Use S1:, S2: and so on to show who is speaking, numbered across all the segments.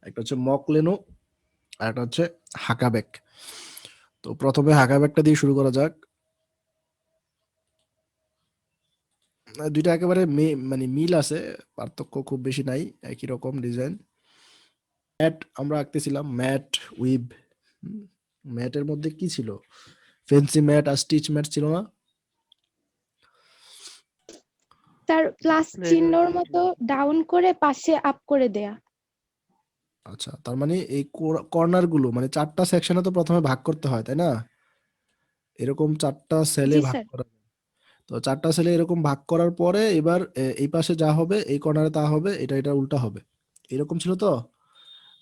S1: একটা হচ্ছে মকলেনো, আর একটা হচ্ছে হাকাবেক। তো প্রথমে হাকাবেকটা দিয়ে শুরু করা যাক। দুইটা একেবারে মানে মিল আছে, পার্থক্য খুব বেশি নাই, একই রকম ডিজাইন। ম্যাট আমরা আঁকতেছিলাম, ম্যাট উইভ। ম্যাটের মধ্যে কি ছিল? ফেন্সি ম্যাট আর স্টিচ ম্যাট ছিল না?
S2: তার প্লাস চিহ্নর মতো ডাউন করে পাশে আপ করে দেয়া।
S1: আচ্ছা, তার মানে এই কর্নার গুলো মানে 4টা সেকশনে তো প্রথমে ভাগ করতে হয়, তাই না? এরকম 4টা সেলে
S2: জি
S1: ভাগ
S2: স্যার।
S1: করা। তো 4টা সেলে এরকম ভাগ করার পরে এবার এই পাশে যা হবে এই কর্নারে তা হবে, এটা এটা উল্টা হবে, এরকম ছিল তো।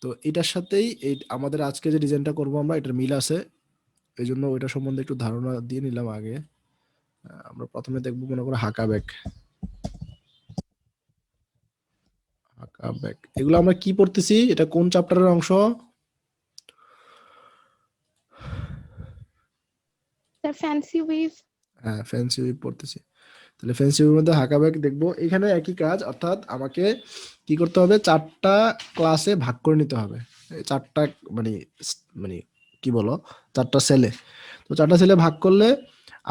S1: তো এটার সাথেই এই আমাদের আজকে যে ডিজাইনটা করব আমরা, এটার মিল আছে। এই জন্য ওইটা সম্বন্ধে একটু ধারণা দিয়ে নিলাম আগে। আমরা প্রথমে দেখবো মনে করো হাকা ব্যাক। হাকা ব্যাক এগুলো আমরা কি পড়তেছি? এটা কোন চ্যাপ্টারের অংশ?
S2: Sir fancy we've.
S1: হ্যাঁ, ফ্যান্সি উইভ পড়তেছি। তাহলে ফ্যান্সি উইভের মধ্যে হাকা ব্যাক দেখবো। এখানে একই কাজ, অর্থাৎ আমাকে কি করতে হবে, 4টা ক্লাসে ভাগ করে নিতে হবে। এই 4টা মানে মানে কি বলো, 4টা সেলে। তো 4টা সেলে ভাগ করলে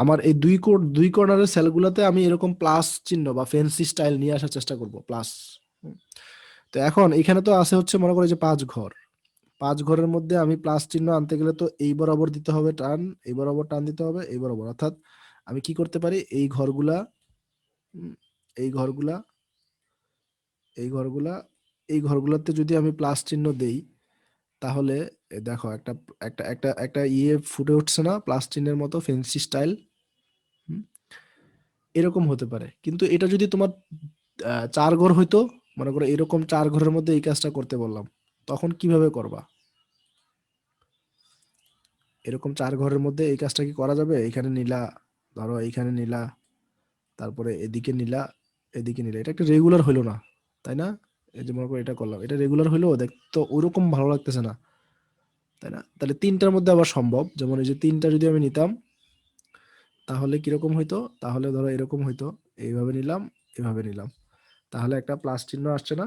S1: আমার এই দুই কর্নারের সেলগুলোতে আমি এরকম প্লাস চিহ্ন বা ফ্যান্সি স্টাইল নিয়ে আসার চেষ্টা করব, প্লাস। তো এখন এখানে তো আছে হচ্ছে মনে করো যে 5 ঘর। 5 ঘরের মধ্যে আমি প্লাস চিহ্ন আনতে গেলে তো এই বরাবর দিতে হবে টান, এই বরাবর টান দিতে হবে, এই বরাবর। অর্থাৎ আমি কি করতে পারি, এই ঘরগুলা, উম, এই ঘরগুলা, এই ঘরগুলা, এই ঘরগুলোতে যদি আমি প্লাস চিহ্ন দেই, তাহলে দেখো একটা একটা একটা একটা ফুটে উঠছে না প্লাস চিহ্নের মতো, ফেন্সি স্টাইল। এরকম হতে পারে। কিন্তু এটা যদি তোমার 4 ঘর হইতো, মনে করো এরকম 4 ঘরের মধ্যে এই কাজটা করতে বললাম, তখন কিভাবে করবা? এরকম 4 ঘরের মধ্যে এই কাজটা কি করা যাবে? এখানে নিলা, ধরো এইখানে নিলা, তারপরে এদিকে নিলা, এদিকে নিলা, এটা একটা রেগুলার হইলো না, তাই না? এই যে মনে করো এটা করলাম, এটা রেগুলার হইলো, দেখ তো ওরকম ভালো লাগতেছে না, তাই না? তাহলে 3টার মধ্যে আবার সম্ভব, যেমন এই যে 3টা যদি আমি নিতাম, তাহলে কিরকম হইতো? তাহলে ধরো এরকম হইতো, এইভাবে নিলাম, এভাবে নিলাম, তাহলে একটা প্লাস চিহ্ন আসছে না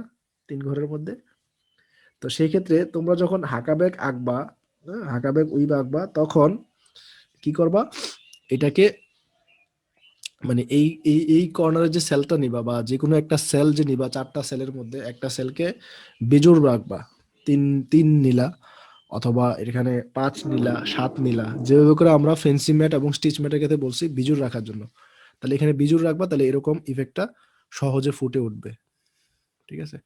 S1: 3 ঘরের মধ্যে? তো সেই ক্ষেত্রে তোমরা যখন হাকাবেক আঁকবা, হাকাবেক উইব আঁকবা, তখন কি করবা, এটাকে মানে এই কর্নারের যে সেলটা নিবা বা যে কোনো একটা সেল যে নিবা, 4টা সেলের মধ্যে একটা সেলকে বেজোড় রাখবা। তিন তিন নিলা, অথবা এখানে 5 নিলা, 7 নিলা, যেভাবে করে আমরা ফেন্সি ম্যাট এবং স্টিচ ম্যাটের ক্ষেত্রে বলছি বিজুড় রাখার জন্য। তাহলে এখানে বিজুড় রাখবা, তাহলে এরকম ইফেক্টটা সহজে ফুটে উঠবে। ঠিক আছে?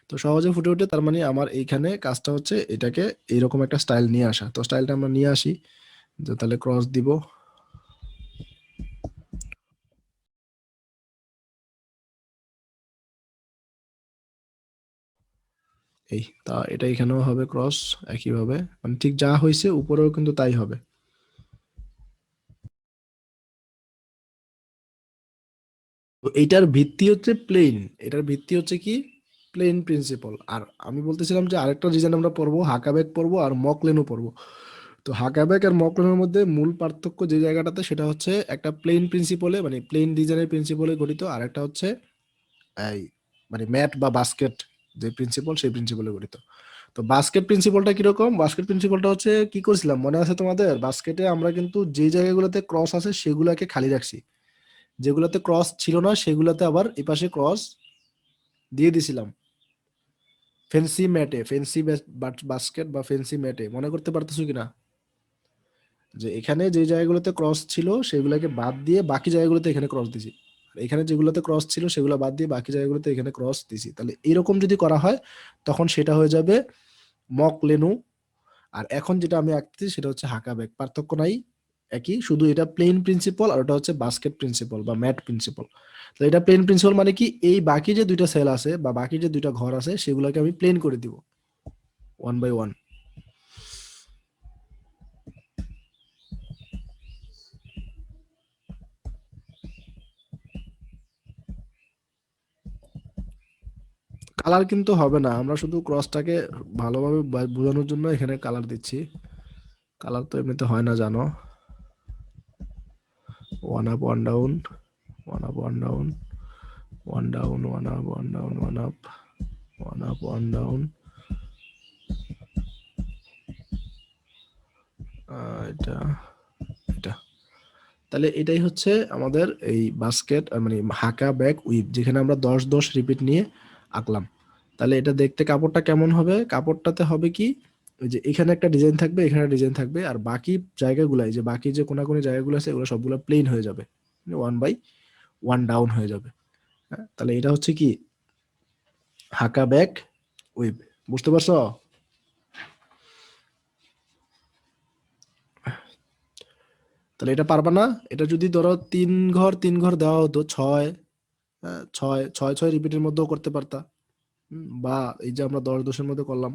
S1: তো সহজে ফুটে উঠে, তার মানে আমার এইখানে কাজটা হচ্ছে এটাকে এইরকম একটা স্টাইল নিয়ে আসা। তো স্টাইলটা আমরা নিয়ে আসি, যে তাহলে ক্রস দিব। এই তা এটা এখানেও হবে ক্রস, একইভাবে মানে ঠিক যা হয়েছে উপরেও কিন্তু তাই হবে। তো এইটার ভিত্তি হচ্ছে প্লেন, এটার ভিত্তি হচ্ছে কি, প্লেন প্রিন্সিপল। আর আমি বলতেছিলাম যে আরেকটা ডিজাইন আমরা পড়বো, হাকাব্যাক পড়বো আর মকলেনও পড়বো। তো হাকাব্যাক আর মকলেনের মধ্যে মূল পার্থক্য যে জায়গাটাতে, সেটা হচ্ছে একটা প্লেন প্রিন্সিপলে মানে প্লেন ডিজাইনের প্রিন্সিপলে গঠিত, আর একটা হচ্ছে এই মানে ম্যাট বা বাস্কেট যে প্রিন্সিপল, সেই প্রিন্সিপলে গঠিত। তো বাস্কেট প্রিন্সিপলটা কিরকম? বাস্কেট প্রিন্সিপলটা হচ্ছে কি করছিলাম মনে আছে তোমাদের? বাস্কেটে আমরা কিন্তু যে জায়গাগুলোতে ক্রস আছে সেগুলোকে খালি রাখছি, যেগুলোতে ক্রস ছিল না সেগুলোতে আবার এপাশে ক্রস দিয়ে দিছিলাম। ফেন্সি ম্যাটে, ফেন্সি বাস্কেট বা ফেন্সি ম্যাটে মনে করতে পারতেছো কিনা, যে এখানে যে জায়গাগুলোতে ক্রস ছিল সেগুলোকে বাদ দিয়ে বাকি জায়গাগুলোতে এখানে ক্রস দিছি, আর এখানে যেগুলোতে ক্রস ছিল সেগুলো বাদ দিয়ে বাকি জায়গাগুলোতে এখানে ক্রস দিছি। তাহলে এরকম যদি করা হয়, তখন সেটা হয়ে যাবে মক লেনু। আর এখন যেটা আমি আঁকতেছি সেটা হচ্ছে হাকাব্যাক, পার্থক্য নাই, একই, শুধু এটা প্লেন প্রিন্সিপাল আর ওটা হচ্ছে বাস্কেট প্রিন্সিপাল বা ম্যাট প্রিন্সিপাল। তো এটা প্লেন প্রিন্সিপাল মানে কি, এই বাকি যে দুইটা সেল আছে বা বাকি যে দুইটা ঘর আছে সেগুলোকে আমি প্লেন করে দিব, 1 বাই 1। কালার কিন্তু হবে না, আমরা শুধু ক্রসটাকে ভালোভাবে বোঝানোর জন্য এখানে কালার দিচ্ছি। কালার তো এমনিতে হয় না জানো। 1 up 1 down, 1 up 1 down, 1 down, 1 up 1 down, 1 up 1 up 1 down, এটা এটা তাহলে এটাই হচ্ছে আমাদের এই বাস্কেট মানে হাকা ব্যাক উইভ, যেখানে আমরা 10 রিপিট নিয়ে আঁকলাম। তাহলে এটা দেখতে কাপড়টা কেমন হবে? কাপড়টাতে হবে কি, ওই যে এখানে একটা ডিজাইন থাকবে, এখানে ডিজাইন থাকবে, আর বাকি জায়গাগুলাই যে বাকি যে কোনাকুনি জায়গাগুলো আছে এগুলো সবগুলো প্লেন হয়ে যাবে, 1/1 ডাউন হয়ে যাবে। হ্যাঁ, তাহলে এটা হচ্ছে কি হাকা ব্যাক উইভ। বুঝতে পারছো? তাহলে এটা পারবা না? এটা যদি ধরো 3 ঘর দেওয়া হতো, ছয়, হ্যাঁ, ছয় ছয় ছয় রিপিটের মধ্যেও করতে পারতা। বা এই যে আমরা 10-10-এর মধ্যে করলাম,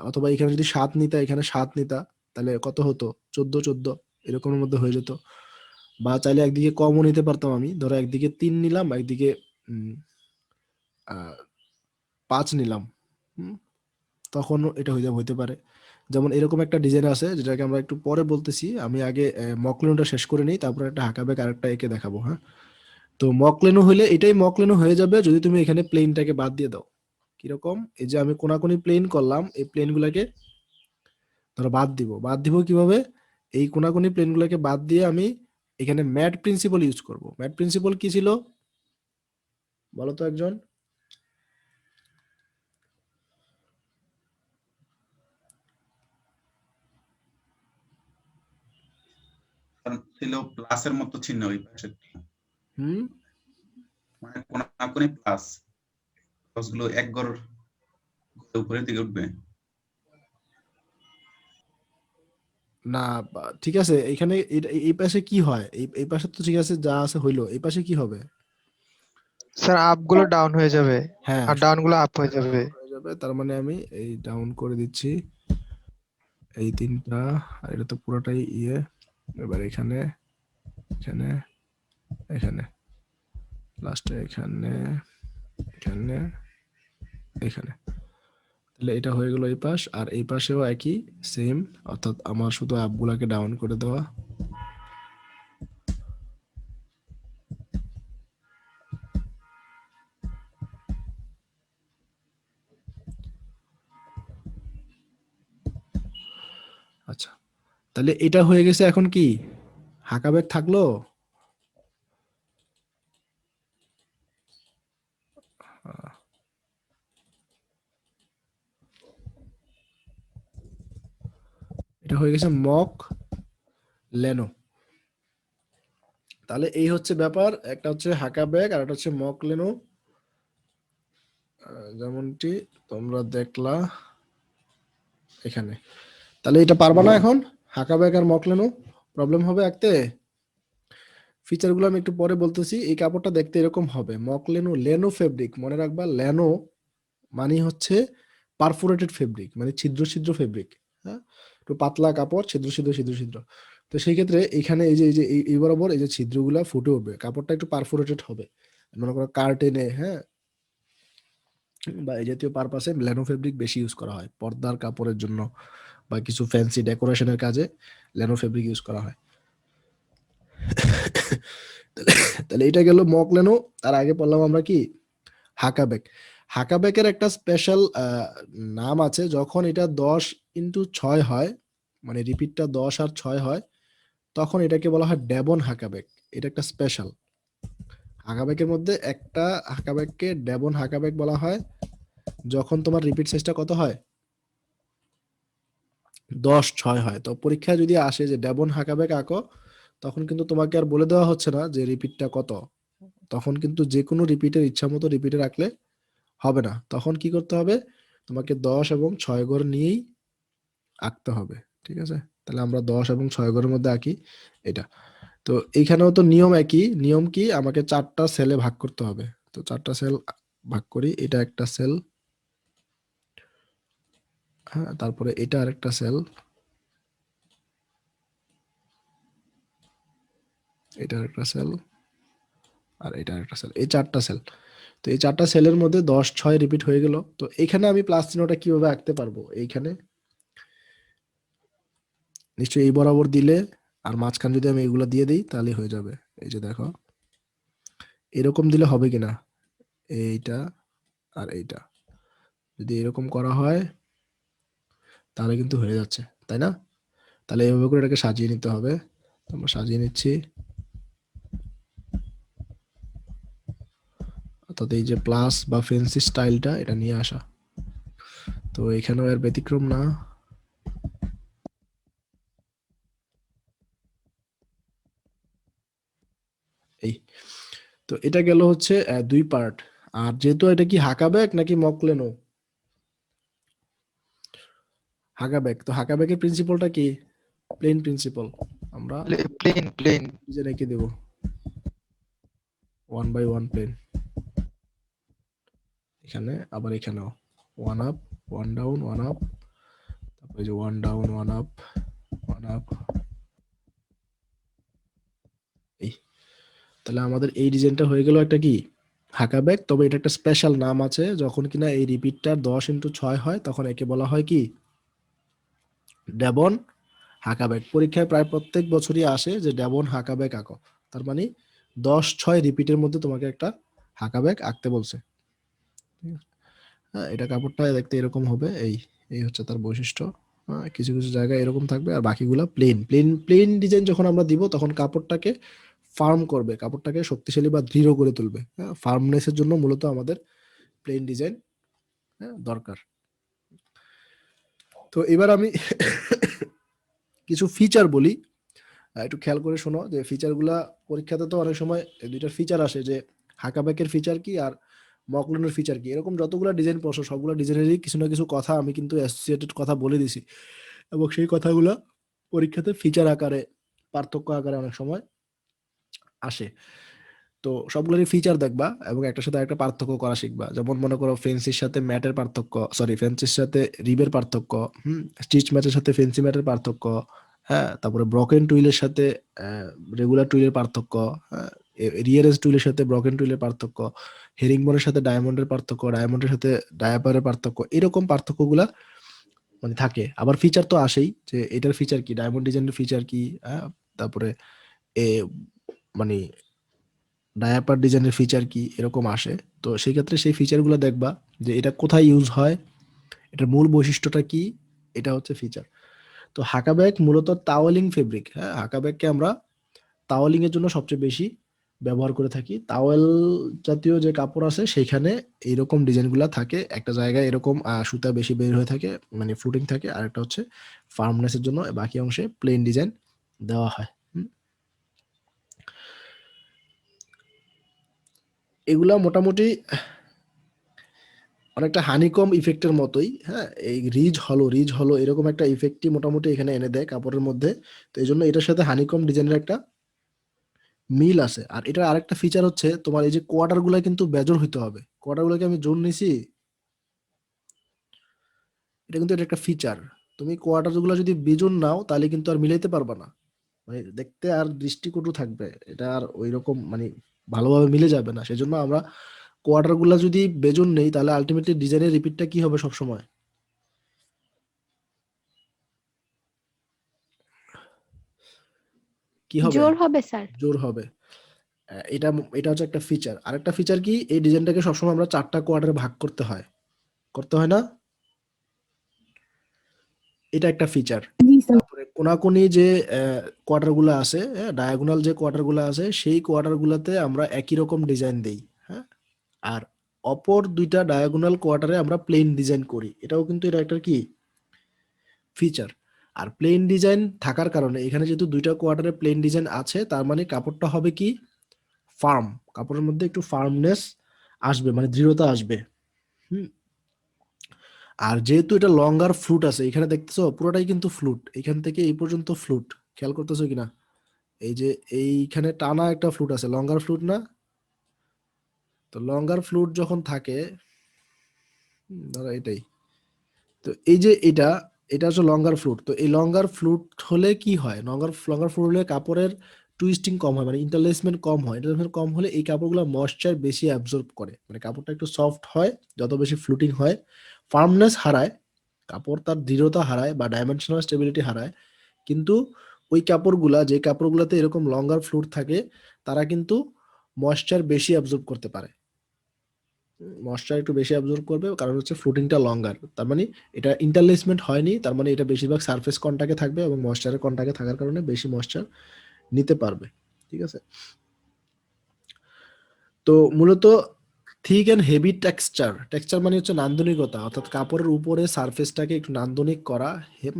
S1: অথবা এখানে যদি 7 নিতা, এখানে 7 নিতা, তাহলে কত হতো? 14-14 এরকমের মধ্যে হয়ে যেত। বা চাইলে একদিকে কমও নিতে পারতাম আমি, ধরো একদিকে 3 নিলাম, একদিকে উম, 5 নিলাম। হুম, তখন এটা হইতে পারে। যেমন এরকম একটা ডিজাইন আছে যেটাকে আমরা একটু পরে বলতেছি, আমি আগে মকলেনোটা শেষ করে নিই, তারপর একটা হাঁকাবেক আরেকটা এঁকে দেখাবো। হ্যাঁ, তো মকলেনো হইলে এটাই মকলেনো হয়ে যাবে যদি তুমি এখানে প্লেনটাকে বাদ দিয়ে দাও। কিরকম? এই যে আমি কোনাকুনি প্লেন করলাম, এই প্লেন গুলাকে ধরো বাদ দিব কিভাবে? এই কোনাকুনি প্লেন গুলাকে বাদ দিয়ে আমি এখানে ম্যাট প্রিন্সিপাল ইউজ করব। ম্যাট প্রিন্সিপাল কি ছিল বলো তো একজন?
S3: কারণ ছিল প্লাসের মতো চিহ্ন ওই পাশে,
S1: হুম,
S3: মানে কোনাকুনি প্লাস, গুলো এক ঘর উপরের দিকে উঠবে।
S1: না, ঠিক আছে, এখানে এই পাশে কি হয়? এই পাশে তো ঠিক আছে, যা আছে হইলো, এই পাশে কি হবে?
S4: স্যার আপ গুলো ডাউন হয়ে যাবে
S1: হ্যাঁ,
S4: আর ডাউন গুলো আপ হয়ে যাবে।
S1: হয়ে যাবে। তার মানে আমি এই ডাউন করে দিচ্ছি এই 3টা, আর এটা তো পুরোটাই ইয়ে। এবার এখানে, এখানে, এখানে, লাস্টে এখানে, এখানে, এখানে। তাহলে এটা হয়ে গেল এই পাশ, আর এই পাশেও একই সেম, অর্থাৎ আমার শুধু আপগুলাকে ডাউন করে দেওয়া। আচ্ছা, তাহলে এটা হয়ে গেছে। এখন কি হাঁকা ব্যাগ থাকলো? এটা হয়ে গেছে মক লেনো। তাহলে এই হচ্ছে ব্যাপার, একটা হচ্ছে হাঁকা ব্যাগ আর একটা হচ্ছে মক লেনো, যেমনটি তোমরা দেখলা এখানে। তাহলে এটা পারবা না এখন? হাঁকা ব্যাগ আর মক লেনো প্রবলেম হবে আঁকতে। ফিচার গুলো আমি একটু পরে বলতেছি। এই কাপড়টা দেখতে এরকম হবে, মক লেনো, লেনো ফেব্রিক, মনে রাখবা লেনো মানে হচ্ছে পারফোরেটেড ফেব্রিক, মানে ছিদ্র ছিদ্র ফেব্রিক। হ্যাঁ, একটু পাতলা কাপড়, ছিদ্র ছিদ্র ছিদ্র ছিদ্র। তো সেই ক্ষেত্রে এখানে এই বরাবর এই যে ছিদ্রগুলা ফুটে উঠবে, কাপড়টা একটু পারফোরেটেড হবে। মনে করো কার্টেনে, হ্যাঁ, বা এই জাতীয় পারপাসে ল্যানো ফেব্রিক বেশি ইউজ করা হয়, পর্দার কাপড়ের জন্য বা কিছু ফ্যান্সি ডেকোরেশনের কাজে ল্যানো ফেব্রিক ইউজ করা হয়। তাহলে এটা গেল মক ল্যানো। তার আগে পড়লাম আমরা কি হাকাবেক। হাকাবেকের একটা স্পেশাল নাম আছে, যখন এটা 10x6 হয়, মানে রিপিটটা 10 আর 6 হয়, তখন এটাকে বলা হয় ডেবন হাকাবেক। এটা একটা স্পেশাল হাকাবেকের মধ্যে একটা। হাকাবেককে ডেবন হাকাবেক বলা হয় যখন তোমার রিপিট সাইজটা কত হয়? 10-6 হয়। তো পরীক্ষায় যদি আসে যে ডেবন হাকাবেক আঁকো, তখন কিন্তু তোমাকে আর বলে দেওয়া হচ্ছে না যে রিপিটটা কত। তখন কিন্তু যে কোনো রিপিটের ইচ্ছা মতো রিপিটে রাখলে হবে না। তখন কি করতে হবে? তোমাকে 10 এবং 6 ঘর নিয়েই আঁকতে হবে। ঠিক আছে, তাহলে আমরা 10 এবং 6 ঘরের মধ্যে আঁকি এটা। তো এইখানেও তো নিয়ম একই। নিয়ম কি? আমাকে 4টা সেলে ভাগ করতে হবে। তো 4টা সেল ভাগ করি। এটা একটা সেল, হ্যাঁ, তারপরে এটা আরেকটা সেল, এটা আরেকটা সেল, আর এটা আরেকটা সেল, এই 4টা সেল। তো এই 4টা সেলের মধ্যে 10-6 রিপিট হয়ে গেল। তো এখানে আমি প্লাস চিহ্নটা কিভাবে আঁকতে পারবো? এইখানে নিশ্চয়ই এই বরাবর দিলে, আর মাঝখান যদি আমি এগুলো দিয়ে দিই তাহলে হয়ে যাবে। এই যে দেখো, এরকম দিলে হবে কিনা? এইটা আর এইটা যদি এরকম করা হয় তাহলে কিন্তু হয়ে যাচ্ছে, তাই না? তাহলে এইভাবে করে এটাকে সাজিয়ে নিতে হবে। তো আমরা সাজিয়ে নিচ্ছি। অর্থাৎ এই যে প্লাস বা ফেন্সি স্টাইলটা এটা নিয়ে আসা। তো এখানেও এর ব্যতিক্রম না। এই তো এটা গেল হচ্ছে দুই পার্ট। আর যেহেতু এটা কি হাকাব্যাক নাকি মকলেনো? হাকাব্যাক। তো হাকাব্যাকের প্রিন্সিপালটা কি? Plane principle. আমরা
S4: প্লেন প্লেন
S1: ডিজাইন এঁকে দেবো 1 বাই 1 প্লেন। এখানে আবার এখানেও 1 আপ 1 ডাউন 1 আপ, তারপরে যে 1 ডাউন 1 আপ 1 আপ। এই তাহলে আমাদের এই ডিজাইনটা হয়ে গেল একটা কি হাকাব্যাক। তবে এটা একটা স্পেশাল নাম আছে, যখন কিনা এই রিপিটটা 10x6 হয় তখন একে বলা হয় কি ডেবন হাকাব্যাক। পরীক্ষায় প্রায় প্রত্যেক বছরই আসে যে ডেবন হাকাব্যাক আঁকো, তার মানে 10-6 রিপিটের মধ্যে তোমাকে একটা হাকাব্যাক আঁকতে বলছে। ঠিক আছে? হ্যাঁ, এটা কাপড়টা দেখতে এরকম হবে। এই এই হচ্ছে তার বৈশিষ্ট্য। হ্যাঁ, কিছু কিছু জায়গায় এরকম থাকবে আর বাকিগুলা প্লেন। প্লেন ডিজাইন যখন আমরা দিব তখন কাপড়টাকে ফার্ম করবে, কাপড়টাকে শক্তিশালী বা দৃঢ় করে তুলবে। হ্যাঁ, ফার্মনেসের জন্য মূলত আমাদের প্লেন ডিজাইন দরকার। তো এবার আমি কিছু ফিচার বলি, একটু খেয়াল করে শোনো যে ফিচারগুলা পরীক্ষাতে তো অনেক সময় দুইটার ফিচার আসে, যে হাকাব্যাকের ফিচার কি আর মকলনের ফিচার কি। এরকম যতগুলো ডিজাইন পড়ছো সবগুলো ডিজাইনেরই কিছু না কিছু কথা আমি কিন্তু অ্যাসোসিয়েটেড কথা বলে দিছি, এবং সেই কথাগুলো পরীক্ষাতে ফিচার আকারে পার্থক্য আকারে অনেক সময় আসে। তো সবগুলোরই ফিচার দেখবা এবং একটার সাথে একটা পার্থক্য করা শিখবা। যেমন মনে করো ফেন্সির সাথে ম্যাটের পার্থক্য, সরি ফেন্সির সাথে রিবের পার্থক্য, স্টিচ ম্যাটের সাথে ফেন্সি ম্যাটের পার্থক্য, হ্যাঁ, তারপরে ব্রকেন টুইলের সাথে রেগুলার টুইলের পার্থক্য, হ্যাঁ, রিয়ারেজ টুইলের সাথে ব্রকেন টুইলের পার্থক্য, হেরিংবোনের সাথে ডায়মন্ডের পার্থক্য, ডায়মন্ডের সাথে ডায়াপারের পার্থক্য, এরকম পার্থক্যগুলা মানে থাকে। আবার ফিচার তো আসেই, যে এটার ফিচার কি, ডায়মন্ড ডিজাইনের ফিচার কি, হ্যাঁ, তারপরে এ মানে ডায়াপার ডিজাইনের ফিচার কি, এরকম আসে। তো সেই ক্ষেত্রে সেই ফিচারগুলো দেখবা যে এটা কোথায় ইউজ হয়, এটার মূল বৈশিষ্ট্যটা কি, এটা হচ্ছে ফিচার। তো হাকাব্যাক মূলত তাওয়েলিং ফেব্রিক। হ্যাঁ, হাকাব্যাককে আমরা তাওয়েলিং এর জন্য সবচেয়ে বেশি ব্যবহার করে থাকি। তাওয়েল জাতীয় যে কাপড় আছে সেখানে এইরকম ডিজাইনগুলো থাকে, একটা জায়গায় এরকম সুতা বেশি বের হয়ে থাকে, মানে ফ্লুটিং থাকে, আর একটা হচ্ছে ফার্মনেসের জন্য বাকি অংশে প্লেন ডিজাইন দেওয়া হয়। এগুলা মোটামুটি অনেকটা হানিকম ইফেক্টের মতোই। হ্যাঁ, এই রিজ হলো এরকম একটা ইফেক্টই মোটামুটি এখানে এনে দেয় কাপড়ের মধ্যে। তো এই জন্য এটার সাথে হানিকম ডিজাইনের একটা মিল আছে। আর এটার আরেকটা ফিচার হচ্ছে তোমার এই যে কোয়ার্টার গুলা কিন্তু বেজোর হইতে হবে। কোয়ার্টার গুলাকে আমি জোর নিছি, এটা কিন্তু এটা একটা ফিচার। তুমি কোয়ার্টার গুলা যদি বেজোর নাও তাহলে কিন্তু আর মিলাইতে পারবা না, মানে দেখতে আর দৃষ্টিকটু থাকবে, এটা আর ওই রকম মানে ভালোভাবে মিলে যাবে না। সেজন্য আমরা কোয়ার্টার গুলা যদি বেজোর নেই তাহলে আলটিমেটলি ডিজাইনের রিপিটটা কি হবে সবসময়, কি হবে,
S2: জোর হবে স্যার।
S1: জোর হবে। এটা এটা হচ্ছে একটা ফিচার। আরেকটা ফিচার কি, এই ডিজাইনটাকে সবসময় আমরা 4টা কোয়ার্টারে ভাগ করতে হয়, করতে হয় না? এটা একটা ফিচার।
S2: জি স্যার।
S1: তারপরে কোনাকুনি যে কোয়ার্টার গুলো আছে, ডায়াগোনাল যে কোয়ার্টার গুলো আছে সেই কোয়ার্টার গুলাতে আমরা একই রকম ডিজাইন দেই। হ্যাঁ, আর অপর দুইটা ডায়াগোনাল কোয়ার্টারে আমরা প্লেন ডিজাইন করি, এটাও কিন্তু এটা একটা কি ফিচার। আর প্লেন ডিজাইন থাকার কারণে এখানে যেহেতু দুইটা কোয়ার্টারে প্লেন ডিজাইন আছে, তার মানে কাপড়টা হবে কি ফার্ম, কাপড়ের মধ্যে একটু ফার্মনেস আসবে, মানে দৃঢ়তা আসবে। হুম। আর যেহেতু এটা লঙ্গার ফ্লুট আছে, এখানে দেখতেছো পুরোটাই কিন্তু ফ্লুট, এখান থেকে এই পর্যন্ত ফ্লুট, খেয়াল করতেছো কিনা? এই যে এইখানে টানা একটা ফ্লুট আছে, লঙ্গার ফ্লুট না? তো লঙ্গার ফ্লুট যখন থাকে, ধরো এটাই, তো এই যে এটা, এটা হচ্ছে লঙ্গার ফ্লুট। তো এই লঙ্গার ফ্লুট হলে কি হয়, লঙ্গার লঙ্গার ফ্লুট হলে কাপড়ের টুইস্টিং কম হয়, মানে ইন্টারলেসমেন্ট কম হয়। ইন্টারলেসমেন্ট কম হলে এই কাপড়গুলো ময়েশ্চার বেশি অ্যাবজর্ব করে, মানে কাপড়টা একটু সফট হয় যত বেশি ফ্লুটিং হয়। ফার্মনেস হারায়, কাপড় তার দৃঢ়তা হারায় বা ডাইমেনশনাল স্টেবিলিটি হারায়। কিন্তু ওই কাপড়গুলা, যে কাপড়গুলোতে এরকম লঙ্গার ফ্লুট থাকে, তারা কিন্তু ময়েশ্চার বেশি অ্যাবজর্ব করতে পারে। ময়েশ্চার একটু বেশি অ্যাবজর্ব করবে, কারণ হচ্ছে ফ্লুটিংটা লঙ্গার। তার মানে এটা ইন্টারলেসমেন্ট হয়নি, তার মানে এটা বেশিরভাগ সারফেস কন্টাক্টে থাকবে এবং ময়েশ্চারের কন্টাক্টে থাকার কারণে বেশি ময়েশ্চার নিতে পারবে। ঠিক আছে, তো মূলত thick and heavy texture, texture মানে হচ্ছে নান্দনিকতা, অর্থাৎ কাপড়ের উপরে সারফেসটাকে একটু নান্দনিক করা।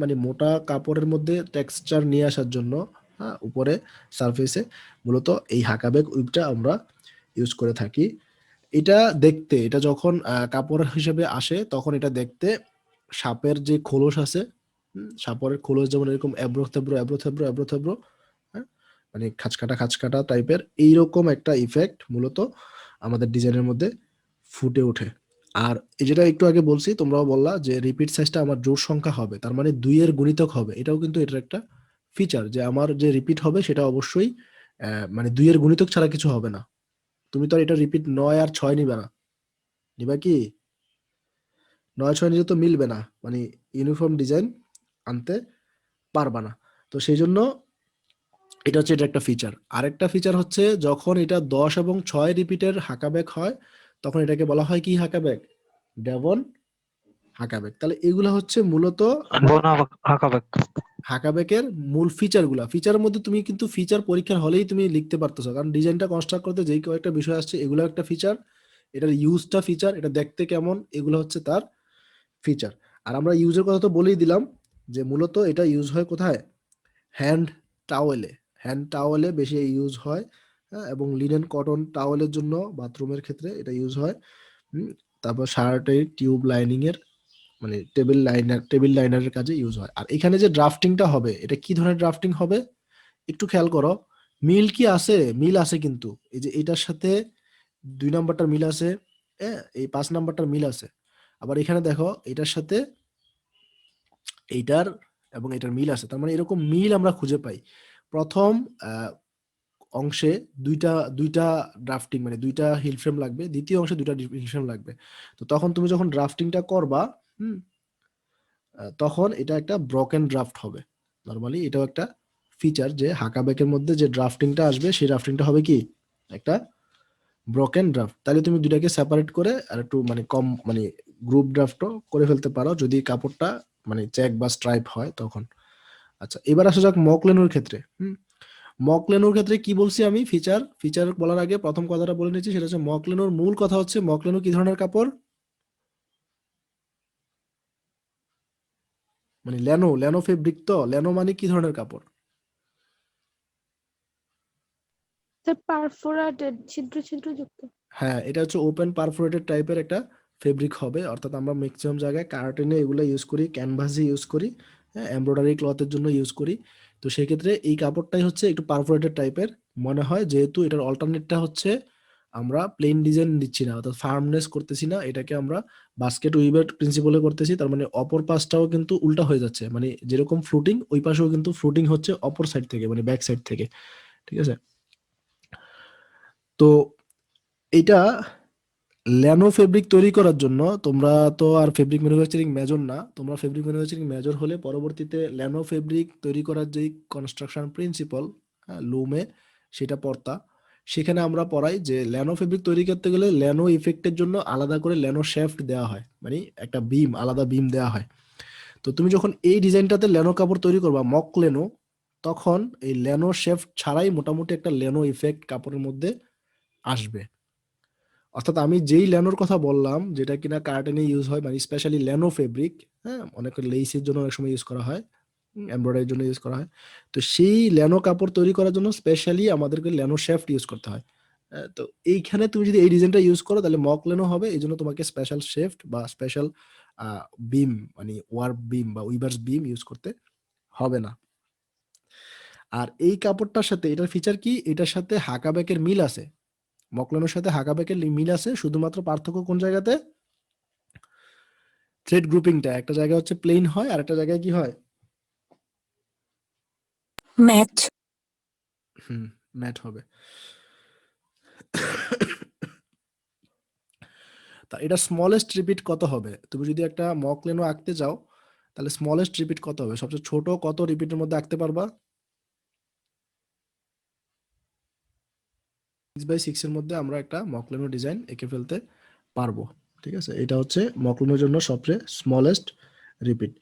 S1: মানে মোটা কাপড়ের মধ্যে টেক্সচার নিয়ে আসার জন্য, হ্যাঁ, উপরে সারফেসে মূলত এই হাকাবেক উইবটা আমরা ইউজ করে থাকি। এটা দেখতে, এটা যখন কাপড় হিসেবে আসে তখন এটা দেখতে সাপের যে খোলস আছে, সাপের খোলস যেমন এরকম এবড়ো থেবড়ো এবড়ো থেবড়ো এবড়ো থেবড়ো, হ্যাঁ, মানে খাঁচকাটা খাঁচকাটা টাইপের এইরকম একটা ইফেক্ট মূলত আমাদের ডিজাইনের মধ্যে ফুটে ওঠে। আর এই যেটা একটু আগে বলছি, তোমরাও বললা যে রিপিট সাইজটা আমার জোড় সংখ্যা হবে, তার মানে 2 এর গুণিতক হবে, এটাও কিন্তু এটার একটা ফিচার যে আমার যে রিপিট হবে সেটা অবশ্যই মানে 2 এর গুণিতক ছাড়া কিছু হবে না। তুমি তো আর এটা রিপিট 9 আর 6 নিবে না, নিবা কি? 9 6 নিলে তো মিলবে না, মানে ইউনিফর্ম ডিজাইন আনতে পারবা না। তো সেই জন্য এটা হচ্ছে, এটা একটা ফিচার। আরেকটা ফিচার হচ্ছে যখন এটা 10 এবং 6 রিপিটের হাকাব্যাক হয় তখন এটাকে বলা হয় কি হাকাব্যাক? ডেভন হাকাব্যাক। তাহলে এগুলা হচ্ছে মূলত আমার
S4: বোনা হাকাবেক।
S1: হাকাব্যাকের মূল ফিচারগুলা। ফিচারের মধ্যে তুমি কিন্তু ফিচার পরীক্ষার হলেই তুমি লিখতে পারতেছো, কারণ ডিজাইনটা কনস্ট্রাক্ট করতে যেই কয়েকটা বিষয় আসছে এগুলো একটা ফিচার, এটার ইউজটা ফিচার, এটা দেখতে কেমন, এগুলো হচ্ছে তার ফিচার। আর আমরা ইউজের কথা তো বলেই দিলাম যে মূলত এটা ইউজ হয় কোথায়? হ্যান্ড টাওয়েলে, হ্যান্ড টাওয়েলে বেশি ইউজ হয়, হ্যাঁ, এবং লিনেন কটন টাওয়েলের জন্য বাথরুমের ক্ষেত্রে এটা ইউজ হয়। হুম, তারপর শার্টের টিউব লাইনিং এর, মানে টেবিল লাইনারের কাজে ইউজ হয়। আর এখানে যে ড্রাফটিংটা হবে এটা কি ধরনের ড্রাফটিং হবে একটু খেয়াল করো। মিল কি আছে? মিল আছে, কিন্তু এই যে এটার সাথে 2 নাম্বারটার মিল আছে, হ্যাঁ, এই 5 নাম্বারটার মিল আছে। আবার এখানে দেখো এটার সাথে এইটার এবং এটার মিল আছে, তার মানে এরকম মিল আমরা খুঁজে পাই। প্রথম আহ, অংশে দুইটা দুইটা ড্রাফটিং, মানে 2টা হিল ফ্রেম লাগবে, দ্বিতীয় অংশে 2টা হিল ফ্রেম লাগবে। তো তখন তুমি যখন ড্রাফটিংটা করবা, হুম, তখন এটা একটা ব্রকেন ড্রাফট হবে। নর্মালি এটাও একটা ফিচার যে হাকাবেকের মধ্যে যে ড্রাফটিংটা আসবে সেই ড্রাফটিংটা হবে কি একটা ব্রকেন ড্রাফট। তাহলে তুমি দুটাকে সেপারেট করে আর একটু মানে কম, মানে গ্রুপ ড্রাফটও করে ফেলতে পারো যদি কাপড়টা মানে চেক বা স্ট্রাইপ হয় তখন। আচ্ছা, এবার আসা যাক মকলেনুর ক্ষেত্রে। মকলেনুর ক্ষেত্রে কি বলছি আমি? ফিচার ফিচার বলার আগে প্রথম কথাটা বলে নিচ্ছি, সেটা হচ্ছে মকলেনুর মূল কথা হচ্ছে মকলেনু কি ধরনের কাপড়? মানে ল্যানো, ল্যানো ফেব্রিক। তো ল্যানো মানে কি ধরনের কাপড়?
S2: স্যার পারফোরেটেড, ছিদ্র ছিদ্র যুক্ত।
S1: হ্যাঁ, এটা হচ্ছে ওপেন পারফোরেটেড টাইপের একটা ফেব্রিক হবে, অর্থাৎ আমরা ম্যাক্সিমাম জায়গায় কার্টেনে এগুলো ইউজ করি, ক্যানভাসে ইউজ করি, হ্যাঁ, এমব্রয়ডারি ক্লথের জন্য ইউজ করি। তো সেক্ষেত্রে এই কাপড়টাই হচ্ছে একটু পারফোরেটেড টাইপের মনে হয়, যেহেতু এটার অল্টারনেটটা হচ্ছে আমরা প্লেন ডিজাইন দিচ্ছি না, অর্থাৎ ফার্মনেস করতেছি না, এটাকে আমরা বাস্কেট উইভের প্রিন্সিপালে করতেছি। তার মানে অপর পাশটাও কিন্তু উল্টা হয়ে যাচ্ছে, মানে যেরকম ফ্লুটিং ওই পাশেও কিন্তু ফ্লুটিং হচ্ছে অপর সাইড থেকে, মানে ব্যাক সাইড থেকে। ঠিক আছে, তো এটা ল্যানো ফেব্রিক তৈরি করার জন্য তোমরা তো আর ফেব্রিক ম্যানুফ্যাকচারিং মেজর না, তোমরা ফেব্রিক ম্যানুফ্যাকচারিং মেজর হলে পরবর্তীতে ল্যানো ফেব্রিক তৈরি করার যেই কনস্ট্রাকশন প্রিন্সিপাল, লুমে, সেটা পড়তা। সেখানে আমরা পড়াই যে ল্যানো ফেব্রিক তৈরি করতে গেলে ল্যানো ইফেক্টের জন্য আলাদা করে ল্যানো শেফট দেওয়া হয়, মানে একটা বিম, আলাদা বিম দেওয়া হয়। তো তুমি যখন এই ডিজাইনটাতে ল্যানো কাপড় তৈরি করবা, মক ল্যানো, তখন এই ল্যানো শেফট ছাড়াই মোটামুটি একটা ল্যানো ইফেক্ট কাপড়ের মধ্যে আসবে। অর্থাৎ আমি যেই ল্যানোর কথা বললাম যেটা কিনা কার্টেনে ইউজ হয়, মানে স্পেশালি ল্যানো ফেব্রিক, হ্যাঁ, অনেক লেসের জন্য অনেক সময় ইউজ করা হয়, এমব্রয়ডারির জন্য ইউজ করা হয়। তো সেই ল্যানো কাপড় তৈরি করার জন্য স্পেশালি আমাদেরকে ল্যানো শেফট ইউজ করতে হয়। তো এইখানে তুমি যদি এই ডিজাইনটা ইউজ করো তাহলে মক ল্যানো হবে, এই জন্য তোমাকে স্পেশাল শেফট বা স্পেশাল বিম, মানে ওয়ার্প বিম বা উইভার্স বিম ইউজ করতে হবে না। আর এই কাপড়টার সাথে এটার ফিচার কি, এটার সাথে হাকাব্যাকের মিল আছে, মকলানোর সাথে হাকাব্যাকের মিল আছে, শুধুমাত্র পার্থক্য কোন জায়গাতে? থ্রেড গ্রুপিংটা একটা জায়গায় হচ্ছে প্লেন হয় আর একটা জায়গায় কি হয়?
S5: ম্যাচ।
S1: হুম, ম্যাট হবে। তা এটা স্মলেস্ট রিপিট কত হবে? তুমি যদি একটা মকলেনো আঁকতে যাও তাহলে স্মলেস্ট রিপিট কত হবে? সবচেয়ে ছোট কত রিপিটের মধ্যে আঁকতে পারবা? 6x6 এর মধ্যে আমরা একটা মকলেনো ডিজাইন এঁকে ফেলতে পারবো। ঠিক আছে, এটা হচ্ছে মকলেনোর জন্য সবচেয়ে স্মলেস্ট রিপিট।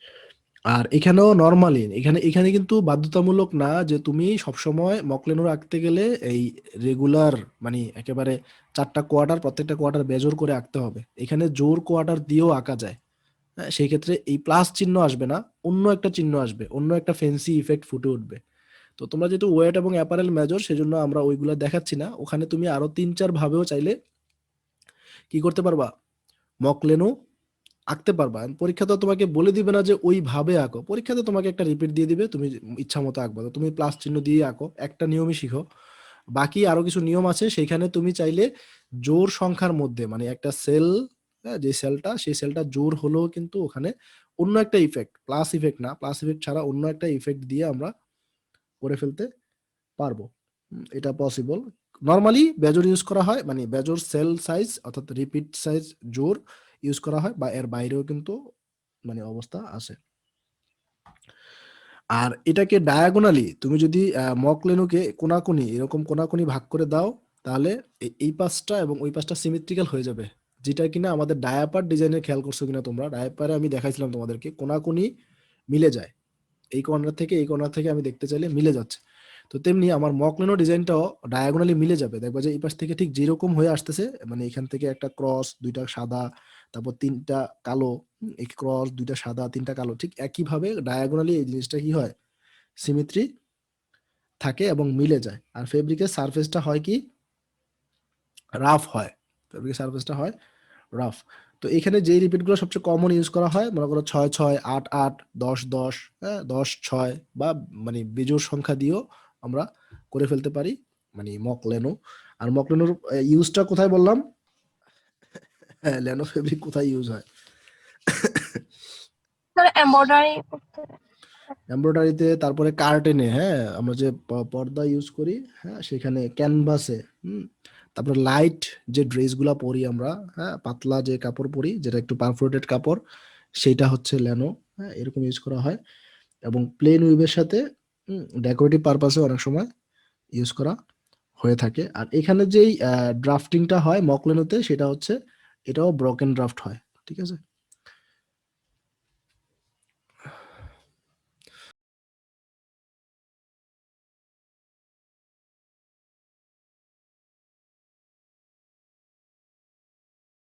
S1: আর এখানেও নর্মালি এখানে এখানে কিন্তু বাধ্যতামূলক না যে তুমি সবসময় মকলেনো আঁকতে গেলে এই রেগুলার মানে একেবারে 4টা কোয়ার্টার, প্রত্যেকটা কোয়ার্টার বেজোর করে আঁকতে হবে। এখানে জোর কোয়ার্টার দিয়েও আঁকা যায়। হ্যাঁ, সেই ক্ষেত্রে এই প্লাস চিহ্ন আসবে না, অন্য একটা চিহ্ন আসবে, অন্য একটা ফ্যান্সি ইফেক্ট ফুটে উঠবে। তো তোমরা যেহেতু ওয়েট এবং অ্যাপারেল মেজর, সেজন্য আমরা ওইগুলা দেখাচ্ছি না। ওখানে তুমি আরো 3-4 ভাবেও চাইলে কি করতে পারবা, মকলেনো আঁকতে পারবা। পরীক্ষা তো তোমাকে বলে দিবে না যে ওইভাবে আঁকো, পরীক্ষাতে তোমাকে একটা রিপিট দিয়ে দিবে, তুমি ইচ্ছা মতো আঁকবা। তো তুমি প্লাস চিহ্ন দিয়ে আঁকো, একটা নিয়মই শিখো। বাকি আরো কিছু নিয়ম আছে, সেখানে তুমি চাইলে জোড় সংখ্যার মধ্যে মানে একটা সেল, যে সেলটা সেই সেলটা জোড় হলেও কিন্তু ওখানে অন্য একটা ইফেক্ট, প্লাস ইফেক্ট না, প্লাস ইফেক্ট ছাড়া অন্য একটা ইফেক্ট দিয়ে আমরা করে ফেলতে পারবো। এটা পসিবল। নর্মালি বেজোর ইউজ করা হয়, মানে বেজোর সেল সাইজ অর্থাৎ রিপিট সাইজ জোর ইউজ করা হয়, বা এর বাইরেও কিন্তু মানে অবস্থা আছে। আর এটাকে ডায়াগোনালি তুমি যদি মকলেনুকে কোনাকুনি এরকম কোনাকুনি ভাগ করে দাও, তাহলে এই পাশটা এবং ওই পাশটা সিমেট্রিক্যাল হয়ে যাবে। যেটা কিনা আমাদের ডায়াপার ডিজাইনে খেয়াল করছো কিনা তোমরা, ডায়াপারে আমি দেখাইছিলাম তোমাদেরকে কোনাকুনি মিলে যায়, এই কর্নার থেকে এই কর্নার থেকে আমি দেখতে চাইলে মিলে যাচ্ছে। তো তেমনি আমার মকলেনো ডিজাইনটাও ডায়াগোনালি মিলে যাবে, দেখবা যে এই পাশ থেকে ঠিক যেরকম হয়ে আসতেছে, মানে এখান থেকে একটা ক্রস, দুইটা সাদা, তারপর 3টা কালো, এই ক্রস, 2টা সাদা, 3টা কালো, ঠিক একইভাবে ডায়াগোনালি এই জিনিসটা কি হয়, সিমেট্রি থাকে এবং মিলে যায়। আর ফেব্রিকের সারফেসটা হয় কি, রাফ হয়, ফেব্রিকের সারফেসটা হয় রাফ। তো এখানে যে রিপিটগুলো সবচেয়ে কমন ইউজ করা হয়, মনে করো 6-6, 8-8, 10-10, হ্যাঁ 10-6, বা মানে বিজোড় সংখ্যা দিয়েও আমরা করে ফেলতে পারি মানে মকলেনো। আর মকলেনোর ইউজটা কোথায় বললাম, হ্যাঁ ল্যানো ফেব্রিক কোথায় ইউজ হয়,
S2: এমব্রয়ডারি করতে।
S1: এমব্রয়ডারিতে, তারপরে কার্টেনে, হ্যাঁ আমরা যে পর্দা ইউজ করি, হ্যাঁ সেখানে, ক্যানভাসে, তারপরে লাইট যে ড্রেসগুলা পরি আমরা, হ্যাঁ পাতলা যে কাপড় পরি যেটা একটু পারফোরেটেড কাপড়, সেটা হচ্ছে ল্যানো, হ্যাঁ এরকম ইউজ করা হয়। এবং প্লেন উইভের সাথে ডেকোরেটিভ পারপাসে অনেক সময় ইউজ করা হয়ে থাকে। আর এখানে যেই ড্রাফটিংটা হয় মকলেনোতে, সেটা হচ্ছে এটাও ব্রকেন ড্রাফট হয়। ঠিক আছে।